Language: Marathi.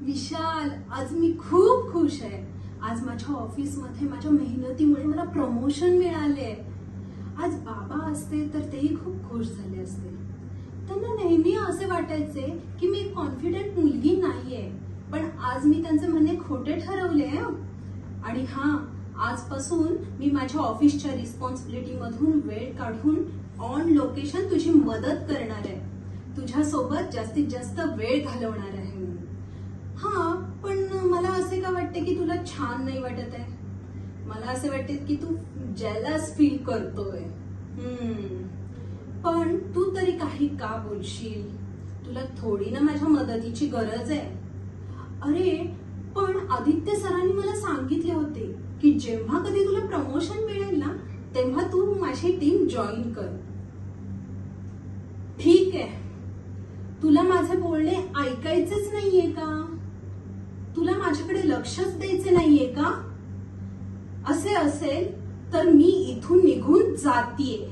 विशाल, आज मी खूप खुश आहे। आज माझ्या ऑफिसमध्ये माझ्या मेहनतीमुळे मला प्रमोशन मिळाले। आज बाबा असते तर तेही खूप खुश झाले असते। त्यांना नेहमी असे वाटायचे की मी कॉन्फिडंट मुलगी नाहीये, पण आज मी त्यांचे म्हणणे खोटे ठरवले। आणि आजपासून मी माझ्या ऑफिसच्या रिस्पॉन्सिबिलिटी मधून वेळ काढून ऑन लोकेशन तुझी मदत करणार आहे, तुझ्या सोबत जास्तीत जास्त वेळ घालवणार आहे। पण मला असे का वाटते की तुला छान नाही वाटत आहे? मला असे वाटते की तू जेलस फील करतोय। पण तू तरी काही का बोलशील? तुला थोडी ना माझ्या मदतीची गरज आहे। अरे पण आदित्य सरांनी मला सांगितले होते की जेव्हा कधी तुला प्रमोशन मिळेल ना, तेव्हा तू माझी टीम जॉईन कर। ठीक आहे, तुला माझे बोलणे ऐकायचेच नाहीये का? तुला माझ्याकडे लक्षच द्यायचे नाहीये का? असे असेल तर मी इथून निघून जातीये।